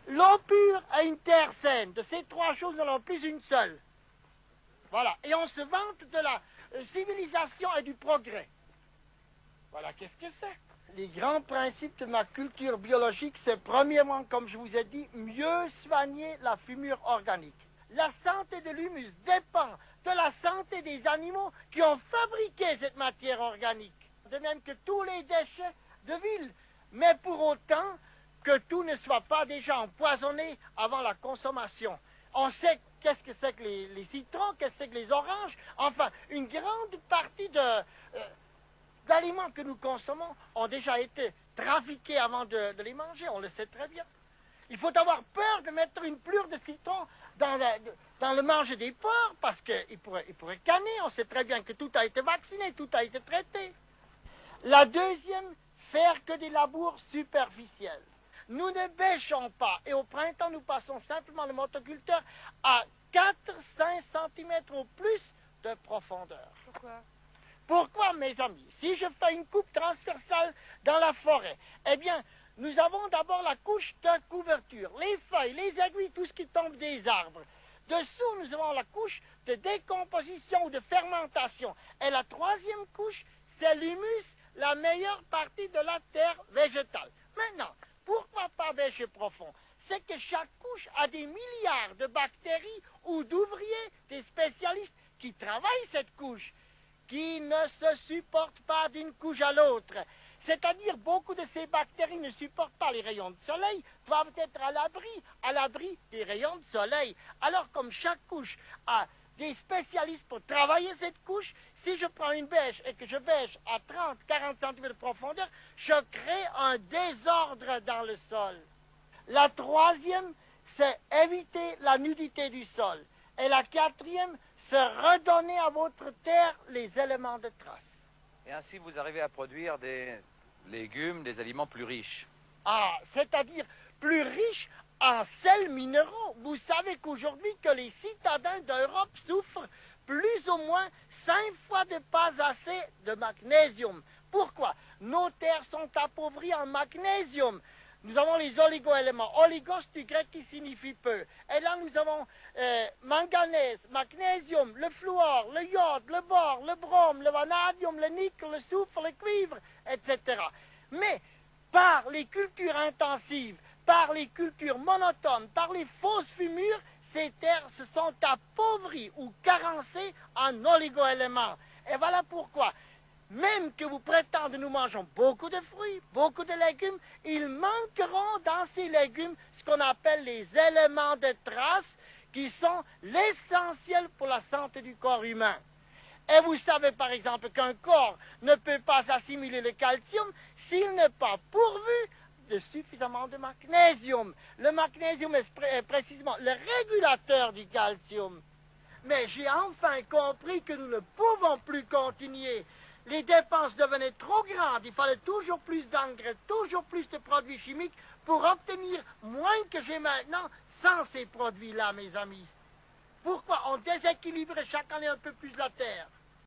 l'eau pure et une terre saine. De ces trois choses, nous n'en avons plus une seule. Voilà. Et on se vante de la civilisation et du progrès. Voilà, qu'est-ce que c'est? Les grands principes de ma culture biologique, c'est premièrement, comme je vous ai dit, mieux soigner la fumure organique. La santé de l'humus dépend de la santé des animaux qui ont fabriqué cette matière organique. De même que tous les déchets de ville. Mais pour autant que tout ne soit pas déjà empoisonné avant la consommation. On sait qu'est-ce que c'est que les citrons, qu'est-ce que c'est que les oranges. Enfin, une grande partie d'aliments que nous consommons ont déjà été trafiqués avant de les manger, on le sait très bien. Il faut avoir peur de mettre une plure de citron dans le manger des porcs, parce qu'ils pourraient canner. On sait très bien que tout a été vacciné, tout a été traité. La deuxième, faire que des labours superficiels. Nous ne bêchons pas, et au printemps, nous passons simplement le motoculteur à 4-5 cm au plus de profondeur. Pourquoi? Pourquoi, mes amis? Si je fais une coupe transversale dans la forêt, eh bien, nous avons d'abord la couche de couverture, les feuilles, les aiguilles, tout ce qui tombe des arbres. Dessous, nous avons la couche de décomposition ou de fermentation. Et la troisième couche, c'est l'humus, la meilleure partie de la terre végétale. Maintenant, pourquoi pas bêcher profond? C'est que chaque couche a des milliards de bactéries ou d'ouvriers, des spécialistes qui travaillent cette couche, qui ne se supportent pas d'une couche à l'autre. C'est-à-dire, beaucoup de ces bactéries ne supportent pas les rayons de soleil, doivent être à l'abri des rayons de soleil. Alors, comme chaque couche a des spécialistes pour travailler cette couche, si je prends une bêche et que je bêche à 30-40 cm de profondeur, je crée un désordre dans le sol. La troisième, c'est éviter la nudité du sol. Et la quatrième, c'est redonner à votre terre les éléments de trace. Et ainsi, vous arrivez à produire des légumes, des aliments plus riches. Ah, c'est-à-dire plus riches en sels minéraux. Vous savez qu'aujourd'hui, que les citadins d'Europe souffrent plus ou moins 5 fois de pas assez de magnésium. Pourquoi? Nos terres sont appauvries en magnésium. Nous avons les oligo-éléments. Oligos du grec qui signifie peu. Et là, nous avons manganèse, magnésium, le fluor, le iode, le bore, le brome, le vanadium, le nickel, le soufre, le cuivre, etc. Mais par les cultures intensives, par les cultures monotones, par les fausses fumures, ces terres se sont appauvries ou carencées en oligo-éléments. Et voilà pourquoi, même que vous prétendez nous mangeons beaucoup de fruits, beaucoup de légumes, ils manqueront dans ces légumes ce qu'on appelle les éléments de trace qui sont l'essentiel pour la santé du corps humain. Et vous savez par exemple qu'un corps ne peut pas assimiler le calcium s'il n'est pas pourvu de suffisamment de magnésium. Le magnésium est précisément le régulateur du calcium. Mais j'ai enfin compris que nous ne pouvons plus continuer. Les dépenses devenaient trop grandes. Il fallait toujours plus d'engrais, toujours plus de produits chimiques pour obtenir moins que j'ai maintenant sans ces produits-là, mes amis. Pourquoi on déséquilibrait chaque année un peu plus la terre?